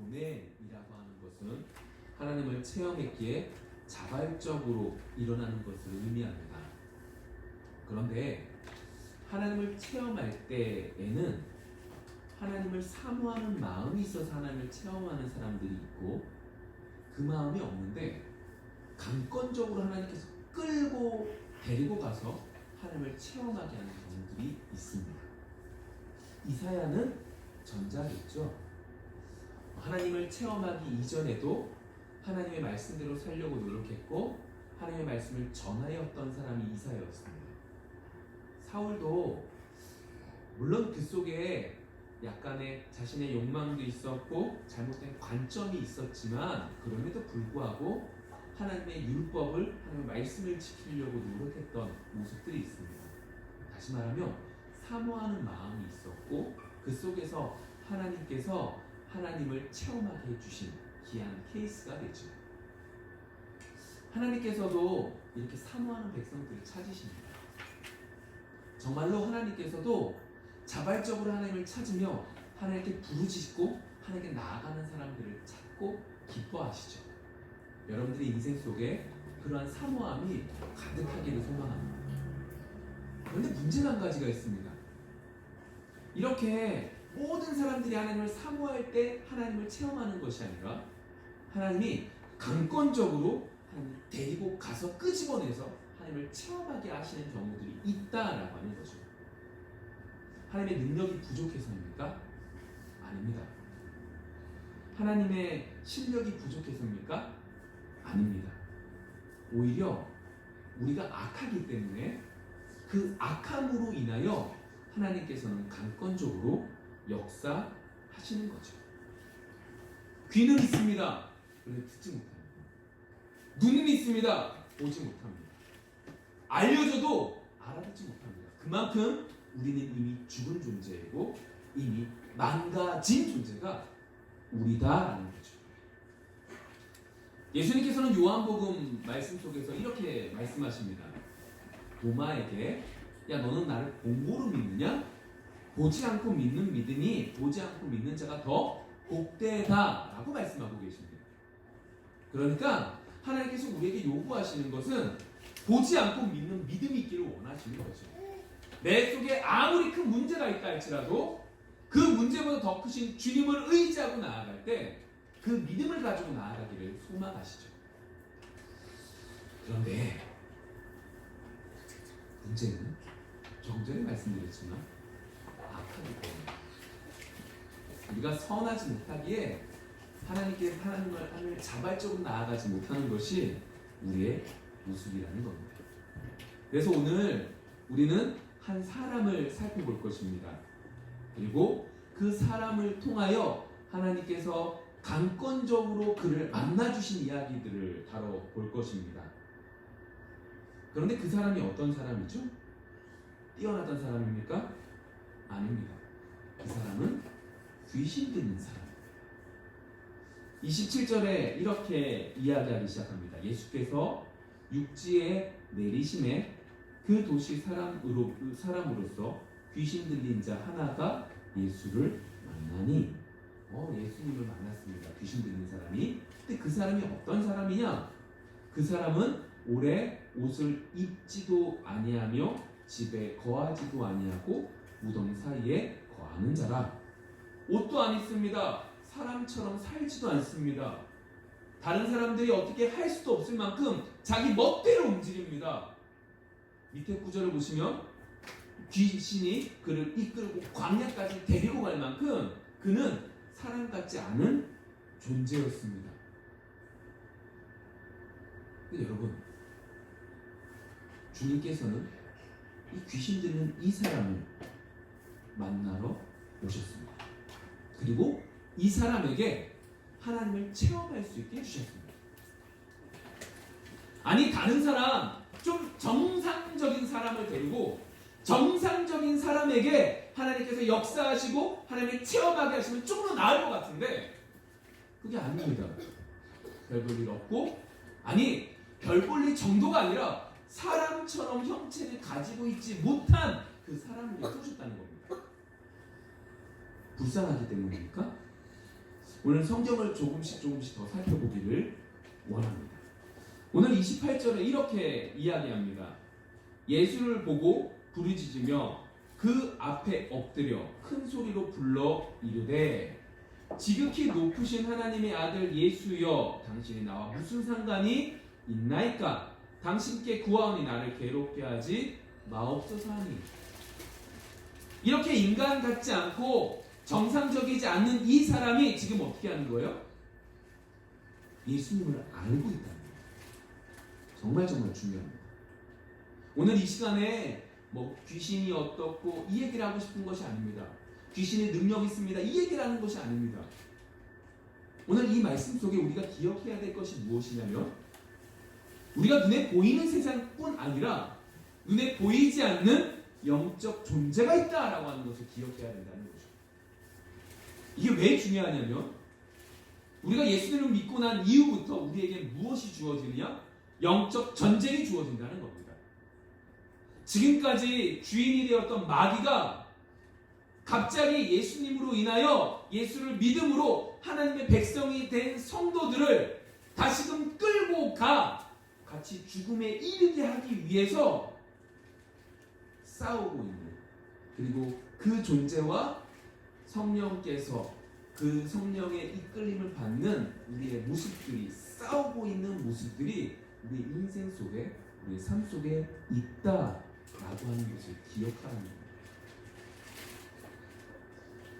보냄이라고 하는 것은 하나님을 체험했기에 자발적으로 일어나는 것을 의미합니다. 그런데 하나님을 체험할 때에는 하나님을 사모하는 마음이 있어서 하나님을 체험하는 사람들이 있고, 그 마음이 없는데 강권적으로 하나님께서 끌고 데리고 가서 하나님을 체험하게 하는 경우들이 있습니다. 이사야는 전자겠죠. 하나님을 체험하기 이전에도 하나님의 말씀대로 살려고 노력했고 하나님의 말씀을 전하였던 사람이 이사야였습니다. 사울도 물론 그 속에 약간의 자신의 욕망도 있었고 잘못된 관점이 있었지만, 그럼에도 불구하고 하나님의 율법을, 하나님의 말씀을 지키려고 노력했던 모습들이 있습니다. 다시 말하면 사모하는 마음이 있었고, 그 속에서 하나님께서 하나님을 체험하게 해주신 귀한 케이스가 되죠. 하나님께서도 이렇게 사모하는 백성들을 찾으십니다. 정말로 하나님께서도 자발적으로 하나님을 찾으며 하나님께 부르짖고 하나님께 나아가는 사람들을 찾고 기뻐하시죠. 여러분들의 인생 속에 그러한 사모함이 가득하기를 소망합니다. 그런데 문제가 한 가지가 있습니다. 이렇게 모든 사람들이 하나님을 사모할 때 하나님을 체험하는 것이 아니라 하나님이 강권적으로 하나님을 데리고 가서 끄집어내서 하나님을 체험하게 하시는 경우들이 있다라고 하는 거죠. 하나님의 능력이 부족해서입니까? 아닙니다. 하나님의 실력이 부족해서입니까? 아닙니다. 오히려 우리가 악하기 때문에 그 악함으로 인하여 하나님께서는 강권적으로 역사하시는 거죠. 귀는 있습니다. 그런데 듣지 못합니다. 눈은 있습니다. 보지 못합니다. 알려줘도 알아듣지 못합니다. 그만큼 우리는 이미 죽은 존재이고 이미 망가진 존재가 우리다라는 거죠. 예수님께서는 요한복음 말씀 속에서 이렇게 말씀하십니다. 도마에게, 야 너는 나를 본고로 믿느냐? 보지 않고 믿는 믿음이 보지 않고 믿는 자가 더 복되다 라고 말씀하고 계십니다. 그러니까 하나님께서 우리에게 요구하시는 것은 보지 않고 믿는 믿음이 있기를 원하시는 거죠. 내 속에 아무리 큰 문제가 있다 할지라도 그 문제보다 더 크신 주님을 의지하고 나아갈 때 그 믿음을 가지고 나아가기를 소망하시죠. 그런데 문제는 조금 전에 말씀드렸지만 악하기 때문에 우리가 선하지 못하기에 하나님께 하나님을 자발적으로 나아가지 못하는 것이 우리의 모습이라는 겁니다. 그래서 오늘 우리는 한 사람을 살펴볼 것입니다. 그리고 그 사람을 통하여 하나님께서 강권적으로 그를 만나주신 이야기들을 다뤄볼 것입니다. 그런데 그 사람이 어떤 사람이죠? 뛰어나던 사람입니까? 아닙니다. 그 사람은 귀신 들린 사람입니다. 27절에 이렇게 이야기하기 시작합니다. 예수께서 육지에 내리심에 그 도시 사람으로서 귀신 들린 자 하나가 예수를 만나니, 예수님을 만났습니다. 귀신 들린 사람이. 근데 그 사람이 어떤 사람이냐? 그 사람은 오래 옷을 입지도 아니하며 집에 거하지도 아니하고 무덤 사이에 거하는 자라. 옷도 안 입습니다. 사람처럼 살지도 않습니다. 다른 사람들이 어떻게 할 수도 없을 만큼 자기 멋대로 움직입니다. 밑에 구절을 보시면 귀신이 그를 이끌고 광야까지 데리고 갈 만큼 그는 사람 같지 않은 존재였습니다. 근데 여러분, 주님께서는 이 귀신 들린 이 사람을 만나러 오셨습니다. 그리고 이 사람에게 하나님을 체험할 수 있게 해주셨습니다. 아니, 다른 사람, 좀 정상적인 사람을 데리고 정상적인 사람에게 하나님께서 역사하시고 하나님을 체험하게 하시면 조금 더 나을 것 같은데 그게 아닙니다. 별 볼 일 없고, 아니 별 볼 일 정도가 아니라 사람처럼 형체를 가지고 있지 못한 그 사람을 쏘셨다는 겁니다. 불쌍하기 때문입니까? 오늘 성경을 조금씩 더 살펴보기를 원합니다. 오늘 28절에 이렇게 이야기합니다. 예수를 보고 부르짖으며 그 앞에 엎드려 큰 소리로 불러 이르되 지극히 높으신 하나님의 아들 예수여 당신이 나와 무슨 상관이 있나이까? 당신께 구하오니 나를 괴롭게 하지 마옵소서 하니. 이렇게 인간 같지 않고 정상적이지 않는 이 사람이 지금 어떻게 하는 거예요? 예수님을 알고 있다는 거예요. 정말 중요합니다. 오늘 이 시간에 귀신이 어떻고 이 얘기를 하고 싶은 것이 아닙니다. 귀신의 능력이 있습니다. 이 얘기를 하는 것이 아닙니다. 오늘 이 말씀 속에 우리가 기억해야 될 것이 무엇이냐면 우리가 눈에 보이는 세상뿐 아니라 눈에 보이지 않는 영적 존재가 있다라고 하는 것을 기억해야 된다는 거죠. 이게 왜 중요하냐면 우리가 예수님을 믿고 난 이후부터 우리에게 무엇이 주어지느냐? 영적 전쟁이 주어진다는 겁니다. 지금까지 주인이 되었던 마귀가 갑자기 예수님으로 인하여 예수를 믿음으로 하나님의 백성이 된 성도들을 다시금 끌고 같이 죽음에 이르게 하기 위해서 싸우고 있는, 그리고 그 존재와 성령께서 그 성령의 이끌림을 받는 우리의 모습들이, 싸우고 있는 모습들이 우리 인생 속에, 우리 삶 속에 있다라고 하는 것을 기억하라는 겁니다.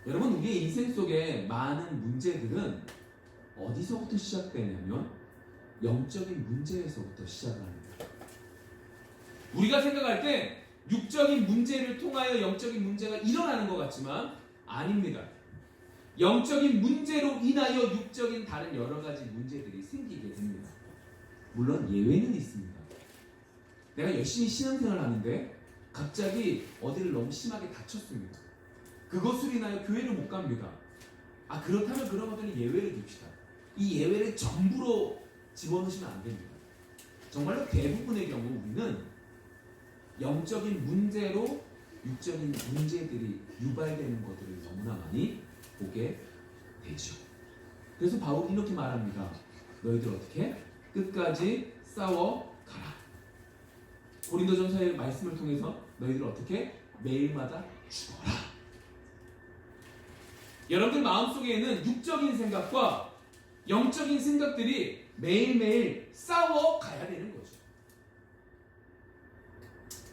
여러분, 우리의 인생 속에 많은 문제들은 어디서부터 시작되냐면 영적인 문제에서부터 시작을 합니다. 우리가 생각할 때 육적인 문제를 통하여 영적인 문제가 일어나는 것 같지만 아닙니다. 영적인 문제로 인하여 육적인 다른 여러 가지 문제들이 생기게 됩니다. 물론 예외는 있습니다. 내가 열심히 신앙생활을 하는데 갑자기 어디를 너무 심하게 다쳤습니다. 그것으로 인하여 교회를 못 갑니다. 그렇다면 그런 것들은 예외를 둡시다. 이 예외를 전부로 집어넣으시면 안 됩니다. 정말로 대부분의 경우 우리는 영적인 문제로 육적인 문제들이 유발되는 것들을 너무나 많이 보게 되죠. 그래서 바울이 이렇게 말합니다. 너희들 어떻게? 끝까지 싸워가라. 고린도전서의 말씀을 통해서 너희들 어떻게? 매일마다 죽어라. 여러분들 마음속에는 육적인 생각과 영적인 생각들이 매일매일 싸워가야 되는 거죠.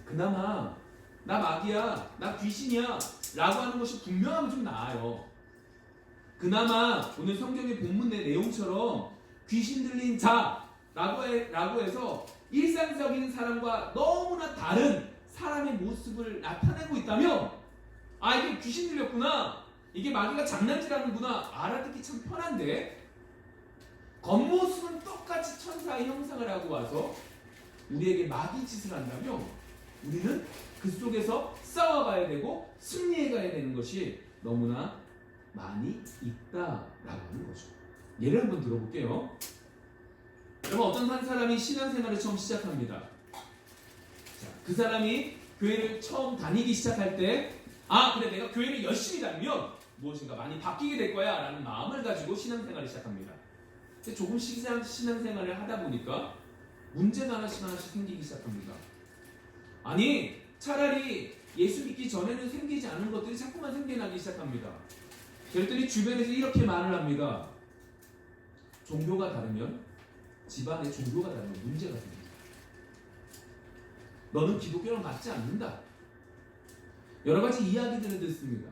그나마 나 마귀야, 나 귀신이야 라고 하는 것이 분명하면 좀 나아요. 그나마 오늘 성경의 본문 내 내용처럼 귀신 들린 자라고 해서 일상적인 사람과 너무나 다른 사람의 모습을 나타내고 있다면 이게 귀신 들렸구나, 이게 마귀가 장난질하는구나 알아듣기 참 편한데, 겉모습은 똑같이 천사의 형상을 하고 와서 우리에게 마귀 짓을 한다면 우리는 그 속에서 싸워가야 되고 승리해가야 되는 것이 너무나 많이 있다라고 하는 거죠. 예를 한번 들어볼게요. 여러분, 어떤 한 사람이 신앙생활을 처음 시작합니다. 그 사람이 교회를 처음 다니기 시작할 때 그래, 내가 교회를 열심히 다니면 무엇인가 많이 바뀌게 될 거야 라는 마음을 가지고 신앙생활을 시작합니다. 근데 조금씩 신앙생활을 하다 보니까 문제가 하나씩 생기기 시작합니다. 차라리 예수 믿기 전에는 생기지 않은 것들이 자꾸만 생겨나기 시작합니다. 그랬더니 주변에서 이렇게 말을 합니다. 종교가 다르면, 집안의 종교가 다르면 문제가 생깁니다. 너는 기독교랑 맞지 않는다. 여러 가지 이야기들을 듣습니다.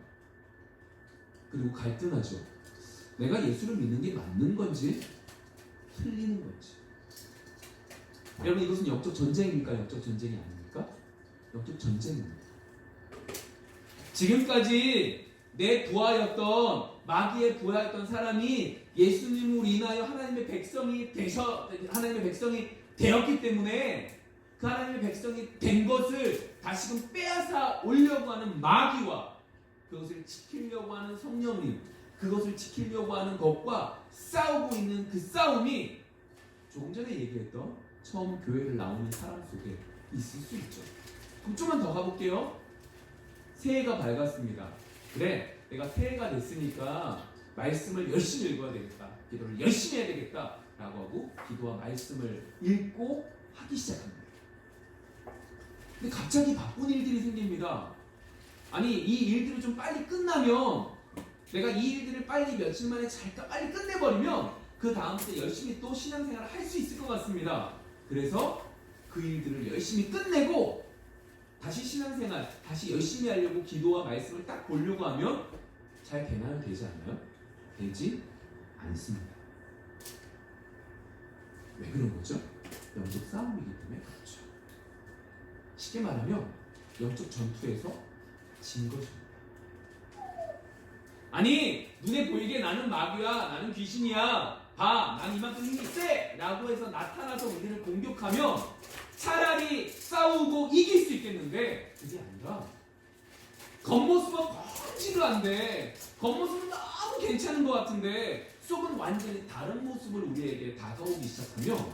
그리고 갈등하죠. 내가 예수를 믿는 게 맞는 건지 틀리는 건지. 여러분, 이것은 영적 전쟁입니까? 영적 전쟁이 아닙니까? 영적 전쟁입니다. 지금까지 내 부하였던, 마귀의 부하였던 사람이 예수님으로 인하여 하나님의 백성이 되었기 때문에 그 하나님의 백성이 된 것을 다시금 빼앗아 오려고 하는 마귀와 그것을 지키려고 하는 성령님, 그것을 지키려고 하는 것과 싸우고 있는 그 싸움이 조금 전에 얘기했던 처음 교회를 나오는 사람 속에 있을 수 있죠. 그럼 좀만 더 가볼게요. 새해가 밝았습니다. 그래, 내가 새해가 됐으니까 말씀을 열심히 읽어야 되겠다. 기도를 열심히 해야 되겠다. 라고 하고 기도와 말씀을 읽고 하기 시작합니다. 근데 갑자기 바쁜 일들이 생깁니다. 아니 이 일들이 좀 빨리 끝나면 내가 이 일들을 빨리 며칠 만에 빨리 끝내버리면 그 다음 때 열심히 또 신앙생활을 할 수 있을 것 같습니다. 그래서 그 일들을 열심히 끝내고 다시 신앙생활 다시 열심히 하려고 기도와 말씀을 딱 보려고 하면 잘 되나요? 되지 않나요? 되지 않습니다. 왜 그런 거죠? 영적 싸움이기 때문에 그렇죠. 쉽게 말하면 영적 전투에서 진 것입니다. 아니 눈에 보이게 나는 마귀야, 나는 귀신이야, 봐, 난 이만큼 힘이 세! 라고 해서 나타나서 우리를 공격하면 차라리 싸우고 이길 수 있겠는데 그게 아니라 겉모습은 건지도한데 겉모습은 너무 괜찮은 것 같은데 속은 완전히 다른 모습을 우리에게 다가오기 시작하면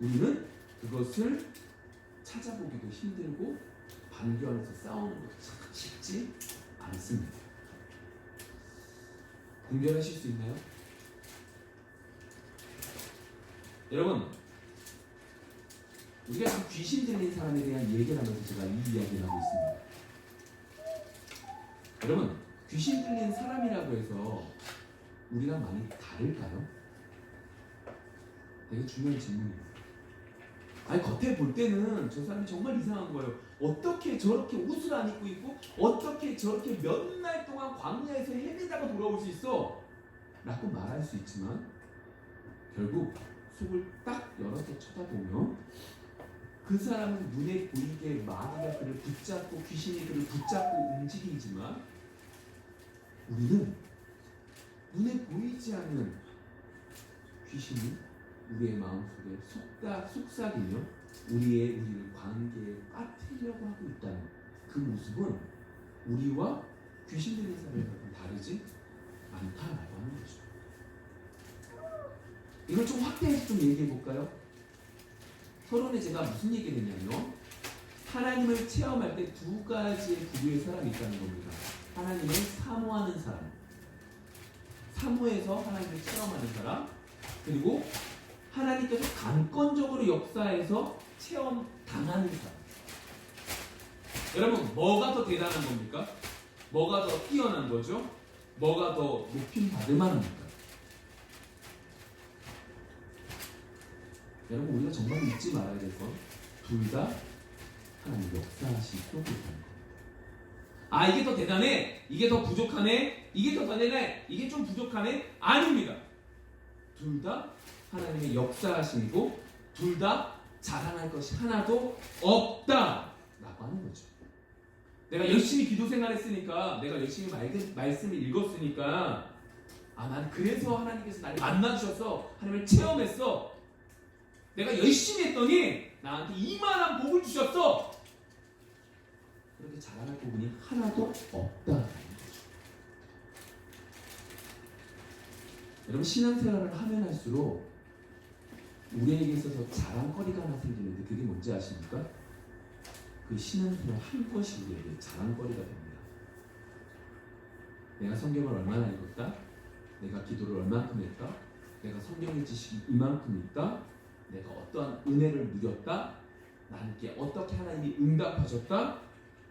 우리는 그것을 찾아보기도 힘들고 반겨안에서 싸우는 것도 참 쉽지 않습니다. 분별하실 수 있나요? 여러분, 우리가 지금 귀신 들린 사람에 대한 얘기를 하면서 제가 이 이야기를 하고 있습니다. 여러분, 귀신 들린 사람이라고 해서 우리랑 많이 다를까요? 되게 중요한 질문이에요. 아니 겉에 볼 때는 저 사람이 정말 이상한 거예요. 어떻게 저렇게 옷을 안 입고 있고 어떻게 저렇게 몇 날 동안 광야에서 헤매다가 돌아올 수 있어? 라고 말할 수 있지만 결국 속을 딱 열어서 쳐다보면 그 사람은 눈에 보이게 마귀가 그를 붙잡고 귀신이 그를 붙잡고 움직이지만 우리는 눈에 보이지 않는 귀신이 우리의 마음속에 속삭이며 우리를 관계에 빠뜨리려고 하고 있다는 그 모습은 우리와 귀신 들린 사람과는 다르지 않다라고 하는 거죠. 이걸 좀 확대해서 좀 얘기해 볼까요? 서론에 제가 무슨 얘기를 했냐면 하나님을 체험할 때 두 가지의 부류의 사람이 있다는 겁니다. 하나님을 사모하는 사람, 사모해서 하나님을 체험하는 사람, 그리고 하나님께서 강권적으로 역사해서 체험당하는 사람. 여러분, 뭐가 더 대단한 겁니까? 뭐가 더 뛰어난 거죠? 뭐가 더 높임 받을 만합니까? 여러분, 우리가 정말 잊지 말아야 될 건 둘 다 하나님 역사하신 속에 있다는 겁니다. 아, 이게 더 대단해? 이게 더 부족하네? 이게 더 대단해? 이게 좀 부족하네? 아닙니다. 둘 다 하나님의 역사하심이고 둘 다 자랑할 것이 하나도 없다 라고 하는 거죠. 내가 열심히 기도 생활했으니까 내가 열심히 말씀을 읽었으니까 난 그래서 하나님께서 나를 만나주셔서 하나님을 체험했어. 내가 열심히 했더니 나한테 이만한 복을 주셨어. 그렇게 자랑할 부분이 하나도 없다. 여러분, 신앙생활을 하면 할수록 우리에게 있어서 자랑거리가 하나 생기는데 그게 뭔지 아십니까? 그 신앙생활 한 것이 우리에게 자랑거리가 됩니다. 내가 성경을 얼마나 읽었다? 내가 기도를 얼만큼 했다? 내가 성경의 지식이 이만큼 있다? 내가 어떠한 은혜를 누렸다? 나에게 어떻게 하나님이 응답하셨다?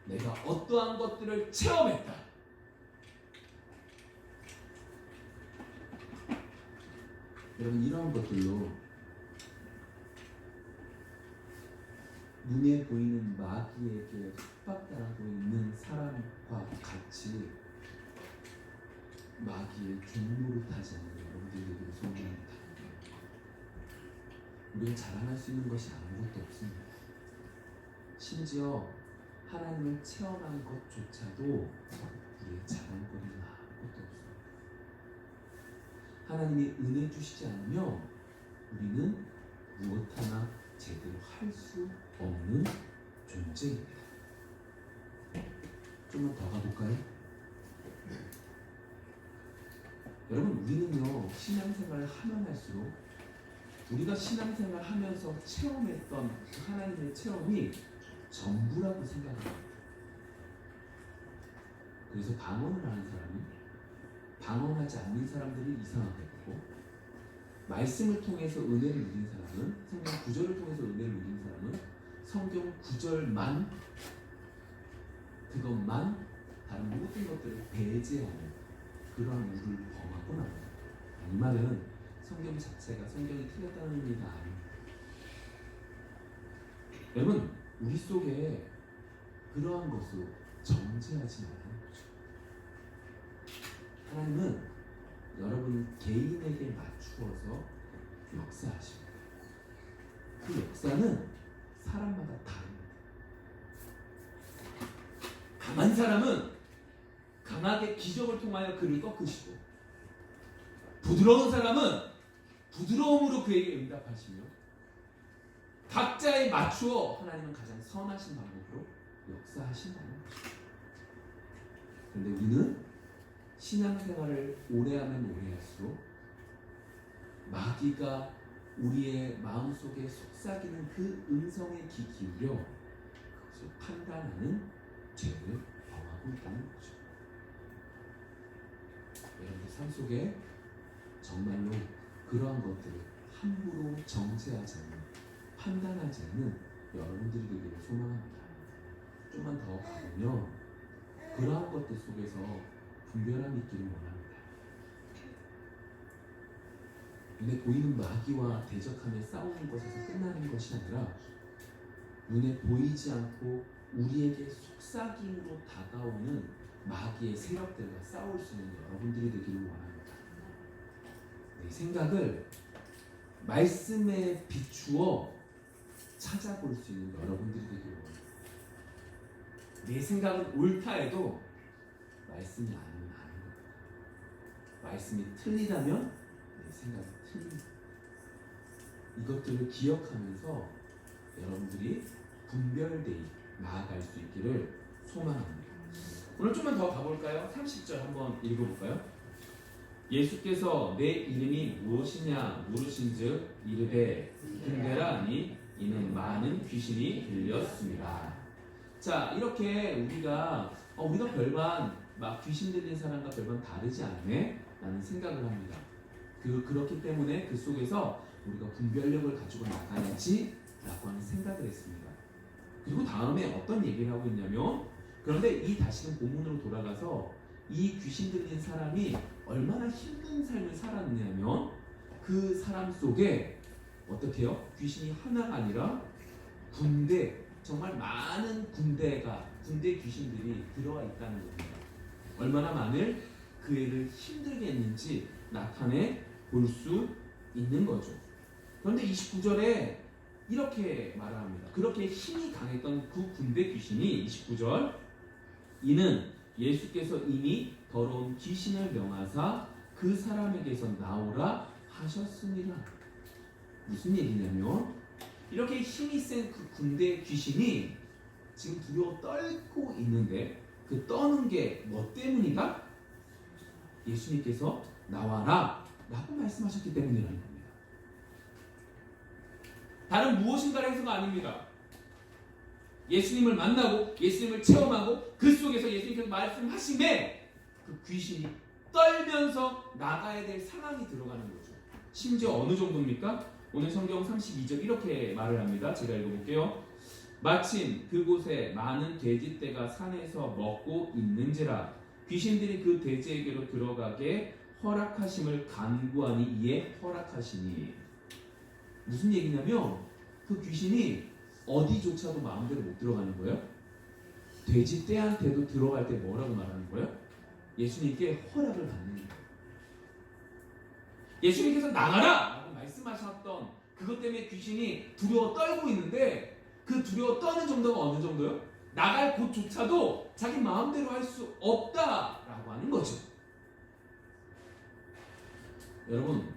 내가 어떠한 것들을 체험했다? 여러분, 이러한 것들로 눈에 보이는 마귀에게 협박당하고 있는 사람과 같이 마귀의 종노릇하지 않는 여러분들에게 소원합니다. 우리가 자랑할 수 있는 것이 아무것도 없습니다. 심지어 하나님을 체험한 것조차도 우리의 자랑거리는 아무것도 없습니다. 하나님이 은혜 주시지 않으면 우리는 무엇 하나 제대로 할 수 없는 존재입니다. 좀만 더 가볼까요? 여러분, 우리는요 신앙생활을 하면 할수록 우리가 신앙생활을 하면서 체험했던 그 하나님의 체험이 전부라고 생각합니다. 그래서 방언을 하는 사람이 방언하지 않는 사람들이 이상하게 되고, 말씀을 통해서 은혜를 누린 사람은, 성경 구절을 통해서 은혜를 누린 사람은 성경 구절만, 그것만, 다른 모든 것들을 배제하는 그러한 우를 범하고 나옵니다. 이 말은 성경 자체가 성경이 틀렸다는 의미가 아닙니다. 여러분, 우리 속에 그러한 것으로 정죄하지 말라는 거죠. 하나님은 여러분 개인에게 맞추어서 역사하십니다. 그 역사는 사람마다 다릅니다. 강한 사람은 강하게 기적을 통하여 그를 꺾으시고, 부드러운 사람은 부드러움으로 그에게 응답하시며, 각자에 맞추어 하나님은 가장 선하신 방법으로 역사하신다는 것입니다. 그런데 우리는 신앙생활을 오래하면 오래할수록 마귀가 우리의 마음속에 속삭이는 그 음성에 귀 기울여 그것을 판단하는 죄를 범하고 있다는 거죠. 여러분들 삶 속에 정말로 그러한 것들을 함부로 정죄하지 않는, 판단하지 않는 여러분들이 되기를 소망합니다. 좀만 더 가보면 그러한 것들 속에서 분별함이 있기를 원합니다. 눈에 보이는 마귀와 대적하며 싸우는 것에서 끝나는 것이 아니라, 눈에 보이지 않고 우리에게 속삭임으로 다가오는 마귀의 세력들과 싸울 수 있는 여러분들이 되기를 원합니다. 내 생각을 말씀에 비추어 찾아볼 수 있는 여러분들이 되기를 원합니다. 내 생각은 옳다 해도 말씀이 아니면 아닌 겁니다. 말씀이 틀리다면 내 생각이 틀립니다. 이것들을 기억하면서 여러분들이 분별되이 나아갈 수 있기를 소망합니다. 오늘 좀만 더 가볼까요? 30절 한번 읽어볼까요? 예수께서 내 이름이 무엇이냐 물으신즉 이르되 흉내라 하니 이는 많은 귀신이 들렸습니다. 자, 이렇게 우리가 별반 막 귀신 들린 사람과 별반 다르지 않네 라는 생각을 합니다. 그렇기 때문에 그 속에서 우리가 분별력을 가지고 나가야지 라고 하는 생각을 했습니다. 그리고 다음에 어떤 얘기를 하고 있냐면, 그런데 이 다시금 본문으로 돌아가서 이 귀신 들린 사람이 얼마나 힘든 삶을 살았냐면, 그 사람 속에 어떻게 해요? 귀신이 하나가 아니라 군대, 정말 많은 군대 귀신들이 들어와 있다는 겁니다. 얼마나 많은 그 애를 힘들게 했는지 나타내 볼 수 있는 거죠. 그런데 29절에 이렇게 말을 합니다. 그렇게 힘이 강했던 그 군대 귀신이 29절, 이는 예수께서 이미 더러운 귀신을 명하사 그 사람에게서 나오라 하셨습니다. 무슨 얘기냐면, 이렇게 힘이 센 그 군대 귀신이 지금 두려워 떨고 있는데, 그 떠는 게 뭐 때문이다? 예수님께서 나와라 라고 말씀하셨기 때문이라는 겁니다. 다른 무엇인가를 해서가 아닙니다. 예수님을 만나고 예수님을 체험하고 그 속에서 예수님께서 말씀하심에 그 귀신이 떨면서 나가야 될 상황이 들어가는 거죠. 심지어 어느 정도입니까? 오늘 성경 32절 이렇게 말을 합니다. 제가 읽어볼게요. 마침 그곳에 많은 돼지떼가 산에서 먹고 있는지라 귀신들이 그 돼지에게로 들어가게 허락하심을 간구하니 이에 허락하시니. 무슨 얘기냐면, 그 귀신이 어디조차도 마음대로 못 들어가는 거예요. 돼지떼한테도 들어갈 때 뭐라고 말하는 거예요? 예수님께 허락을 받는 거예요. 예수님께서 나가라! 라고 말씀하셨던 그것 때문에 귀신이 두려워 떨고 있는데, 그 두려워 떠는 정도가 어느 정도요? 나갈 곳조차도 자기 마음대로 할 수 없다라고 하는 거죠. 여러분,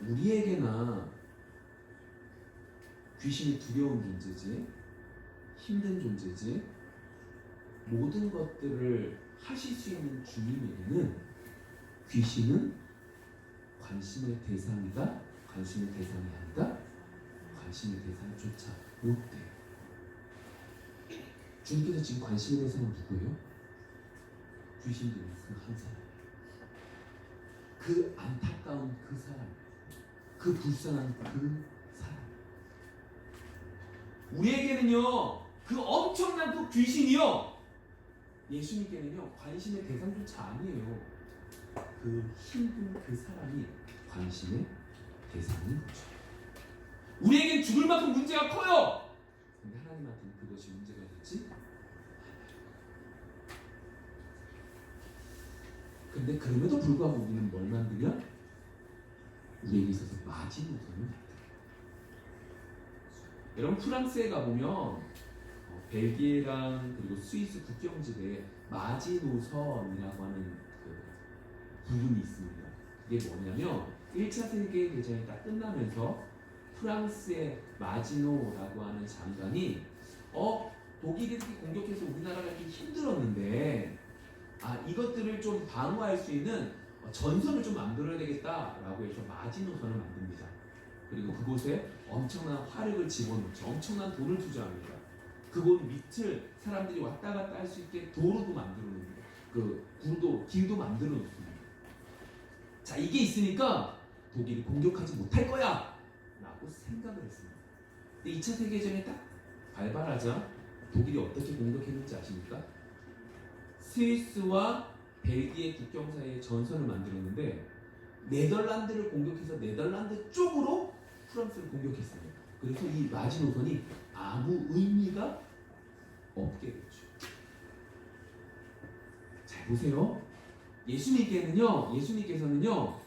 우리에게나 귀신이 두려운 존재지, 힘든 존재지, 모든 것들을 하실 수 있는 주님에게는 귀신은 관심의 대상이다, 관심의 대상이 아니다, 관심의 대상조차 못 돼요. 주님께서 지금 관심의 대상은 누구예요? 귀신 들린 그 한 사람. 그 안타까운 그 사람, 그 불쌍한 그 사람. 우리에게는요, 그 엄청난 그 귀신이요, 예수님께는요 관심의 대상조차 아니에요. 그 힘든 그 사람이 관심의 대상인 거죠. 우리에겐 죽을 만큼 문제가 커요. 근데 하나님한테는 그것이 문제가 되지 않아요. 근데 그럼에도 불구하고 우리는 뭘 만들면 우리에게 있어서 마지노선을 만들어요. 여러분 프랑스에 가보면 벨기에랑 그리고 스위스 국경지대에 마지노선이라고 하는 그 부분이 있습니다. 그게 뭐냐면 1차 세계대전이 딱 끝나면서 프랑스의 마지노라고 하는 장관이 독일이 이렇게 공격해서 우리나라가 이렇게 힘들었는데 이것들을 좀 방어할 수 있는 전선을 좀 만들어야 되겠다라고 해서 마지노선을 만듭니다. 그리고 그곳에 엄청난 화력을 집어넣죠. 엄청난 돈을 투자합니다. 그곳 밑을 사람들이 왔다 갔다 할 수 있게 도로도 만들어 놓습니다. 그 구도, 길도 만들어 놓습니다. 자, 이게 있으니까 독일이 공격하지 못할 거야 라고 생각을 했습니다. 근데 2차 세계대전이 딱 발발하자 독일이 어떻게 공격했는지 아십니까? 스위스와 벨기에 국경 사이에 전선을 만들었는데 네덜란드를 공격해서 네덜란드 쪽으로 프랑스를 공격했어요. 그래서 이 마지노선이 아무 의미가 없게 됐죠. 잘 보세요. 예수님께서는요,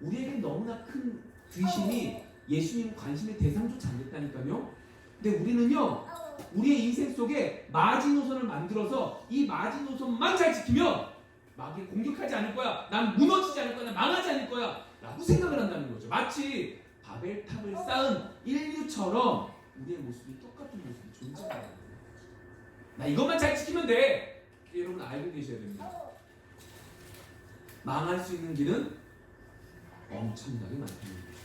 우리에겐 너무나 큰 귀신이 예수님 관심의 대상조차 안 됐다니까요. 근데 우리는요, 우리의 인생 속에 마지노선을 만들어서 이 마지노선만 잘 지키면 마귀를 공격하지 않을 거야, 난 무너지지 않을 거야, 난 망하지 않을 거야 라고 생각을 한다는 거죠. 마치 바벨탑을 쌓은 인류처럼 우리의 모습이 똑같은 모습이 존재하는 거예요. 나 이것만 잘 지키면 돼. 여러분 알고 계셔야 됩니다. 망할 수 있는 길은 엄청나게 많다는 거죠.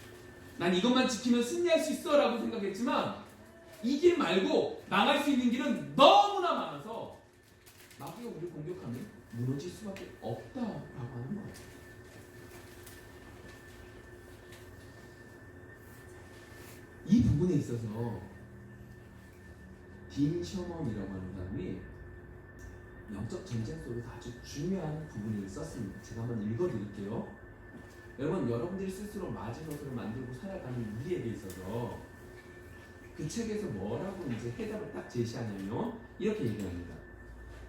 난 이것만 지키면 승리할 수 있어 라고 생각했지만 이 길 말고 망할 수 있는 길은 너무나 많아서 마귀가 우리를 공격하면 무너질 수밖에 없다라고 하는 거예요. 이 부분에 있어서 딘 셔먼이라고 하는 사람이 영적 전쟁 속에서 아주 중요한 부분을 썼습니다. 제가 한번 읽어드릴게요. 여러분들이 스스로 마지노선을 만들고 살아가는 우리에게 있어서 그 책에서 뭐라고 이제 해답을 딱 제시하냐면 이렇게 얘기합니다.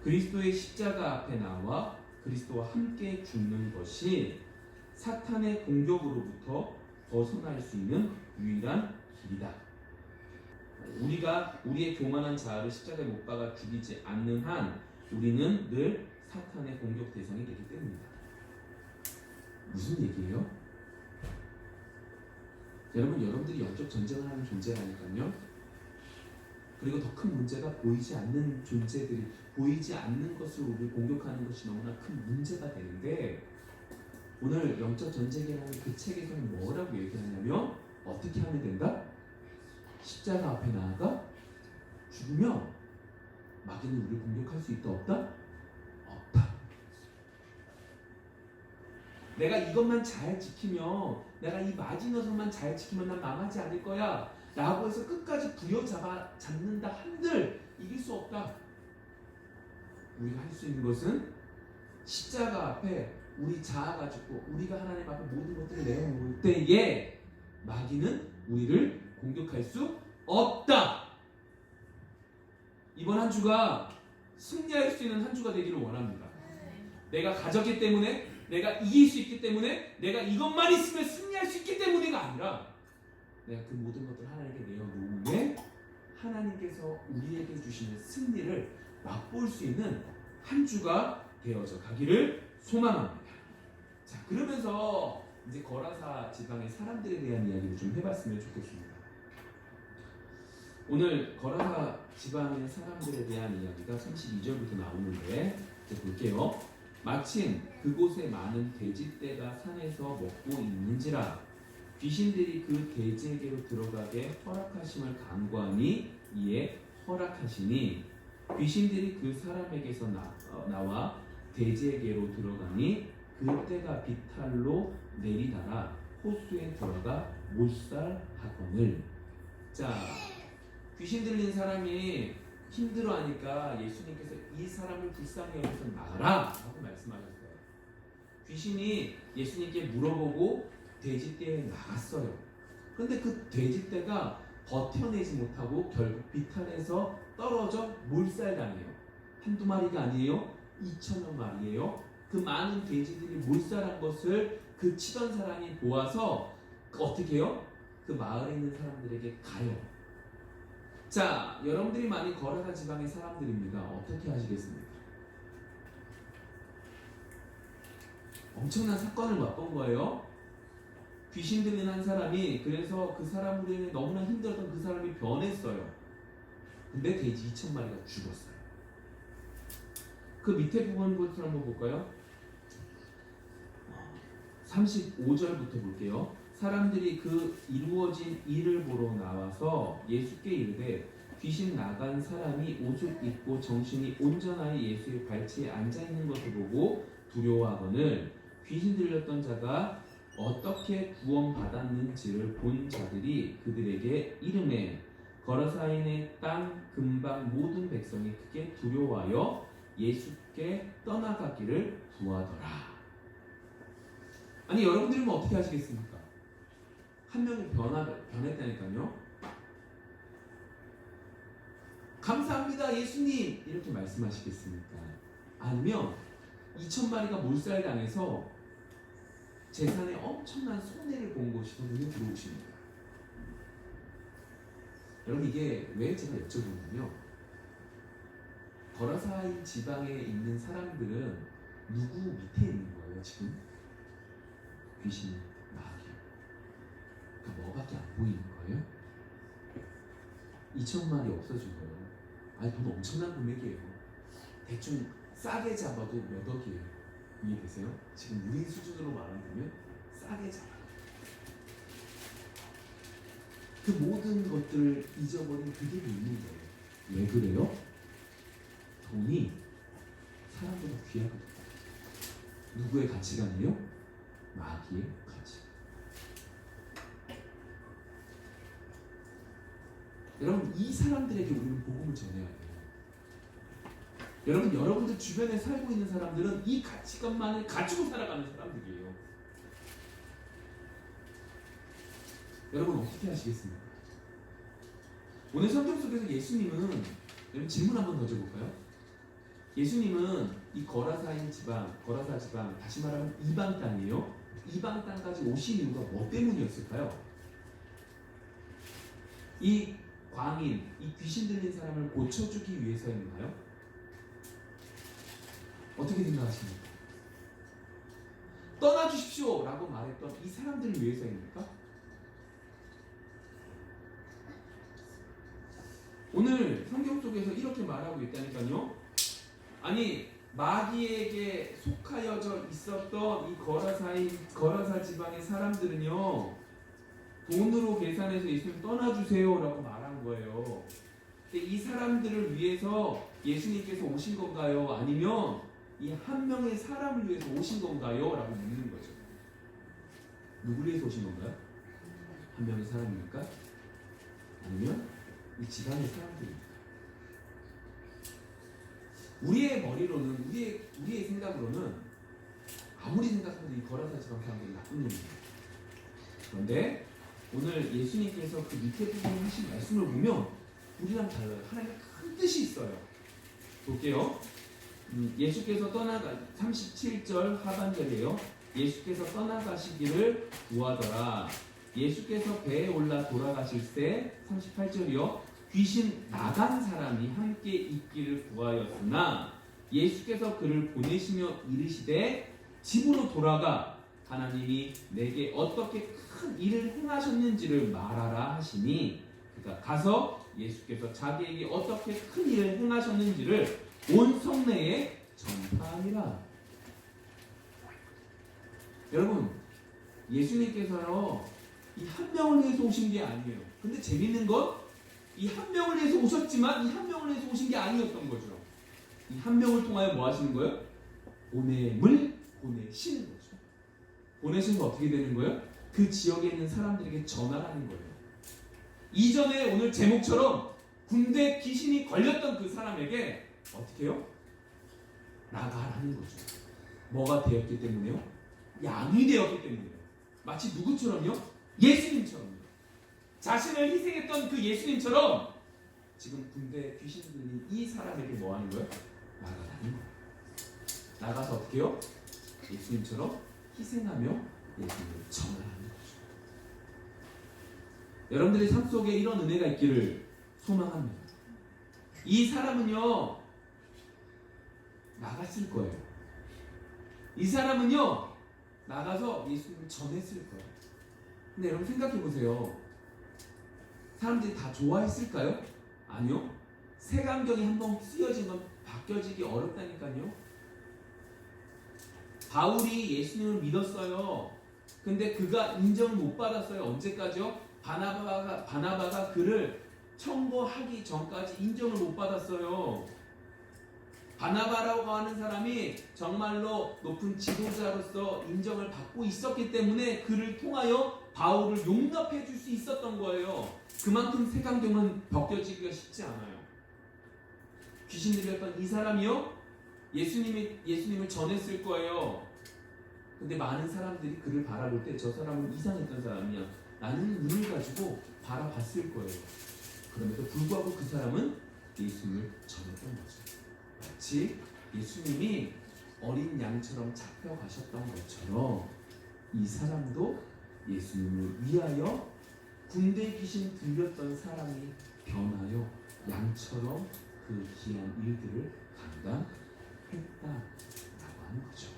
그리스도의 십자가 앞에 나와 그리스도와 함께 죽는 것이 사탄의 공격으로부터 벗어날 수 있는 유일한 길이다. 우리가 우리의 교만한 자아를 십자가에 못 박아 죽이지 않는 한 우리는 늘 사탄의 공격 대상이 되기 때문이다. 무슨 얘기예요? 여러분들이 영적 전쟁을 하는 존재라니까요. 그리고 더 큰 문제가 보이지 않는 존재들이 보이지 않는 것으로 우리를 공격하는 것이 너무나 큰 문제가 되는데 오늘 영적 전쟁이라는 그 책에서는 뭐라고 얘기하냐면 어떻게 하면 된다? 십자가 앞에 나아가 죽으면 마귀는 우리를 공격할 수 있다 없다? 없다. 내가 이것만 잘 지키면 내가 이 마지노선만 잘 지키면 난 망하지 않을 거야 라고 해서 끝까지 부여잡는다 한들 이길 수 없다. 우리가 할 수 있는 것은 십자가 앞에 우리 자아 가지고 우리가 하나님 앞에 모든 것들을 내어놓을 때에 마귀는 우리를 공격할 수 없다. 이번 한 주가 승리할 수 있는 한 주가 되기를 원합니다. 내가 가졌기 때문에 내가 이길 수 있기 때문에 내가 이것만 있으면 승리할 수 있기 때문이가 아니라 내가 그 모든 것들을 하나님께 내어놓으면 하나님께서 우리에게 주시는 승리를 맛볼 수 있는 한 주가 되어져 가기를 소망합니다. 자, 그러면서 이제 거라사 지방의 사람들에 대한 이야기를 좀 해봤으면 좋겠습니다. 오늘 거라사 지방의 사람들에 대한 이야기가 32절부터 나오는데 이제 볼게요. 마침 그곳에 많은 돼지떼가 산에서 먹고 있는지라 귀신들이 그 돼지에게로 들어가게 허락하심을 간구하니 이에 허락하시니 귀신들이 그 사람에게서 나와 돼지에게로 들어가니 그때가 비탈로 내리다가 호수에 들어가 몰살하거늘. 자, 귀신 들린 사람이 힘들어하니까 예수님께서 이 사람을 불쌍히 여겨서 나가라 라고 말씀하셨어요. 귀신이 예수님께 물어보고 돼지떼에 나갔어요. 근데 그 돼지떼가 버텨내지 못하고 결국 비탈에서 떨어져 몰살당해요. 한두 마리가 아니에요. 2,000여 마리예요. 그 많은 돼지들이 몰살한 것을 그 치던 사람이 보아서 어떻게 해요? 그 마을에 있는 사람들에게 가요. 자, 여러분들이 많이 거라사 지방의 사람들입니다. 어떻게 하시겠습니까? 엄청난 사건을 맛본 거예요. 귀신 들린 한 사람이, 그래서 그 사람으로 인해 너무나 힘들었던 그 사람이 변했어요. 근데 돼지 2,000마리가 죽었어요. 그 밑에 부분부터 한번 볼까요? 35절부터 볼게요. 사람들이 그 이루어진 일을 보러 나와서 예수께 이르되 귀신 나간 사람이 옷을 입고 정신이 온전하여 예수의 발치에 앉아있는 것을 보고 두려워하거늘 귀신 들렸던 자가 어떻게 구원받았는지를 본 자들이 그들에게 이르매 거라사인의 땅 근방 모든 백성이 크게 두려워하여 예수께 떠나가기를 구하더라. 아니, 여러분들은 어떻게 하시겠습니까? 한 명이 변했다니까요. 감사합니다 예수님 이렇게 말씀하시겠습니까? 아니면 2,000마리가 몰살당해서 재산에 엄청난 손해를 본 것이 눈에 들어오십니다. 여러분, 이게 왜 제가 여쭤보냐면, 거라사인 지방에 있는 사람들은 누구 밑에 있는 거예요 지금? 귀신, 마귀. 그러니까 뭐밖에 안 보이는 거예요? 2,000마리 없어진 거예요. 아니, 돈 엄청난 금액이에요. 대충 싸게 잡아도 몇 억이에요. 이해되세요? 지금 우리 수준으로 말한다면 싸게 잡아요. 그 모든 것들을 잊어버린 그게 있는 거예요. 왜 그래요? 돈이 사람보다 귀하거든요. 누구의 가치관이에요? 마귀의 가치관. 여러분, 이 사람들에게 우리는 복음을 전해야 돼요. 여러분, 여러분들 주변에 살고 있는 사람들은 이 가치관만을 가지고 살아가는 사람들이에요. 여러분, 어떻게 하시겠습니까? 오늘 성경 속에서 예수님은, 여러분 질문 한번 던져볼까요? 예수님은 이 거라사인 지방, 거라사 지방, 다시 말하면 이방 땅이에요. 이방 땅까지 오신 이유가 뭐 때문이었을까요? 이 광인, 이 귀신 들린 사람을 고쳐주기 위해서인가요? 어떻게 생각하십니까? 떠나주십시오 라고 말했던 이 사람들을 위해서입니까? 오늘 성경 속에서 이렇게 말하고 있다니까요. 아니, 마귀에게 속하여져 있었던 이 거라사 지방의 사람들은요, 돈으로 계산해서 예수님 떠나주세요 라고 말한 거예요. 근데 이 사람들을 위해서 예수님께서 오신 건가요? 아니면 이 한 명의 사람을 위해서 오신 건가요? 라고 묻는 거죠. 누구를 위해서 오신 건가요? 한 명의 사람입니까? 아니면 이 지방의 사람들입니까? 우리의 머리로는, 우리의 생각으로는 아무리 생각해도 이 거라사 지방 사람들이 나쁜 놈입니다. 그런데 오늘 예수님께서 그 밑에 부분에 하신 말씀을 보면 우리랑 달라요. 하나님의 큰 뜻이 있어요. 볼게요. 예수께서 37절 하반절이에요. 예수께서 떠나가시기를 구하더라. 예수께서 배에 올라 돌아가실 때 38절이요. 귀신 나간 사람이 함께 있기를 구하였으나 예수께서 그를 보내시며 이르시되 집으로 돌아가 하나님이 내게 어떻게 큰 일을 행하셨는지를 말하라 하시니, 그러니까 가서 예수께서 자기에게 어떻게 큰 일을 행하셨는지를 온 성내에 전파하니라. 여러분, 예수님께서요 이 한 명을 위해서 오신 게 아니에요. 근데 재밌는 건 이 한 명을 위해서 오셨지만 이 한 명을 위해서 오신 게 아니었던 거죠. 이 한 명을 통하여 뭐 하시는 거예요? 보냄을 보내신 거죠. 보내신 거 어떻게 되는 거예요? 그 지역에 있는 사람들에게 전하라는 거예요. 이전에 오늘 제목처럼 군대 귀신이 걸렸던 그 사람에게 어떻게 해요? 나가라는 거죠. 뭐가 되었기 때문에요? 양이 되었기 때문에요. 마치 누구처럼요? 예수님처럼요. 자신을 희생했던 그 예수님처럼 지금 군대 귀신 들린 이 사람에게 뭐 하는 거예요? 나가라는 거예요. 나가서 어떻게 해요? 예수님처럼 희생하며 예수님을 전하라는 거죠. 여러분들의 삶 속에 이런 은혜가 있기를 소망합니다. 이 사람은요 나갔을 거예요. 이 사람은요 나가서 예수님을 전했을 거예요. 근데 여러분 생각해 보세요. 사람들이 다 좋아했을까요? 아니요. 색안경이 한번 쓰여지면 바뀌어지기 어렵다니까요. 바울이 예수님을 믿었어요. 근데 그가 인정을 못 받았어요. 언제까지요? 바나바가 그를 청구하기 전까지 인정을 못 받았어요. 바나바라고 하는 사람이 정말로 높은 지도자로서 인정을 받고 있었기 때문에 그를 통하여 바울을 용납해 줄 수 있었던 거예요. 그만큼 색안경은 벗겨지기가 쉽지 않아요. 귀신 들렸던 이 사람이요 예수님을 전했을 거예요. 근데 많은 사람들이 그를 바라볼 때 저 사람은 이상했던 사람이야. 나는 눈을 가지고 바라봤을 거예요. 그럼에도 불구하고 그 사람은 예수님을 전했던 거죠. 마치 예수님이 어린 양처럼 잡혀가셨던 것처럼 이 사람도 예수님을 위하여 군대 귀신 들렸던 사람이 변하여 양처럼 그 귀한 일들을 감당했다라고 하는 거죠.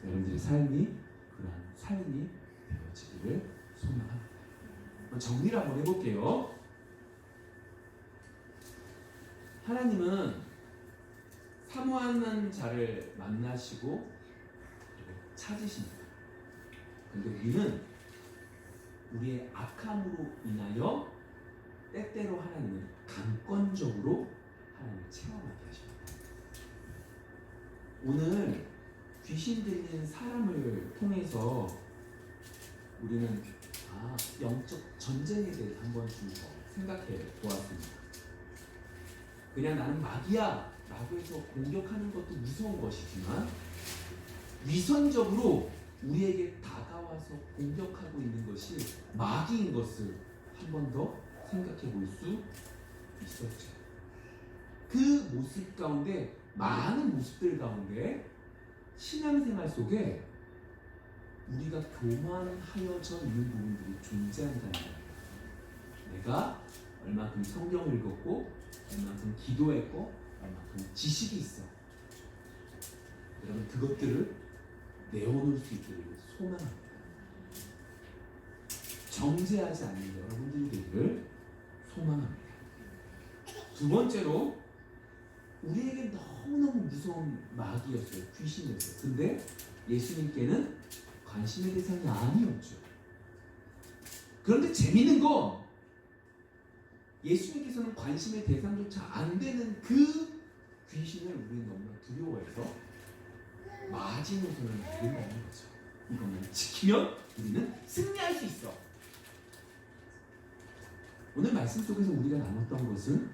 여러분들의 삶이 그러한 삶이 되어지기를 소망합니다. 정리를 한번 해볼게요. 하나님은 사모하는 자를 만나시고 찾으십니다. 그런데 우리는 우리의 악함으로 인하여 때때로 하나님은 강권적으로 하나님을 체험하게 하십니다. 오늘 귀신 들린 사람을 통해서 우리는 영적 전쟁에 대해 한 번쯤 더 생각해 보았습니다. 그냥 나는 마귀야 라고 해서 공격하는 것도 무서운 것이지만 위선적으로 우리에게 다가와서 공격하고 있는 것이 마귀인 것을 한 번 더 생각해 볼 수 있었죠. 그 모습 가운데 많은 모습들 가운데 신앙생활 속에 우리가 교만하여져 있는 부분들이 존재한다는 거예요. 내가 얼마큼 성경을 읽었고 얼마큼 기도했고 얼마큼 지식이 있어. 여러분 그것들을 내어놓을 수 있기를 소망합니다. 정죄하지 않는 여러분들이 되기를 소망합니다. 두 번째로 우리에게 너무너무 무서운 마귀였어요. 귀신이었어요. 근데 예수님께는 관심의 대상이 아니었죠. 그런데 재밌는 건 예수님께서는 관심의 대상조차 안 되는 그 귀신을 우리는 너무나 두려워해서 마지노선을 만든다는 거죠. 이것만 지키면 우리는 승리할 수 있어. 오늘 말씀 속에서 우리가 나눴던 것은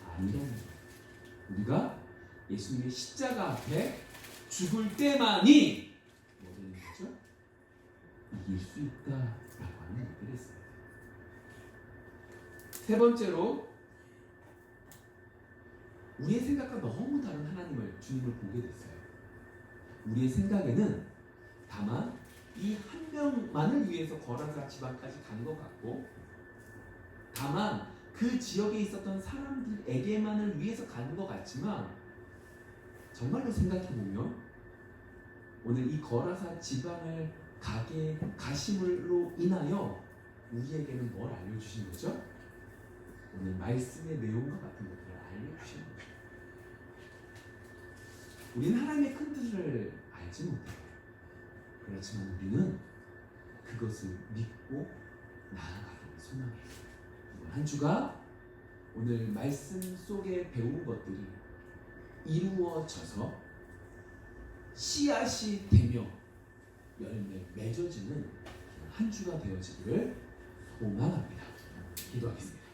아니라는 거예요. 우리가 예수님의 십자가 앞에 죽을 때만이 뭐 되는 거죠? 이길 수 있다라고 하는 얘기를 했어요. 세 번째로 우리의 생각과 너무 다른 하나님을 주님을 보게 됐어요. 우리의 생각에는 다만 이 한 명만을 위해서 거라사 지방까지 간 것 같고 다만 그 지역에 있었던 사람들에게만을 위해서 가는 것 같지만 정말로 생각해보면 오늘 이 거라사 지방을 가심으로 인하여 우리에게는 뭘 알려주신 거죠? 오늘 말씀의 내용과 같은 것들을 알려주신 거죠. 우리는 하나님의 큰 뜻을 알지 못해요. 그렇지만 우리는 그것을 믿고 나아가기를 소망해요. 이번 한 주가 오늘 말씀 속에 배운 것들이 이루어져서 씨앗이 되며 열매 맺어지는 한 주가 되어지기를 소망합니다. 기도하겠습니다.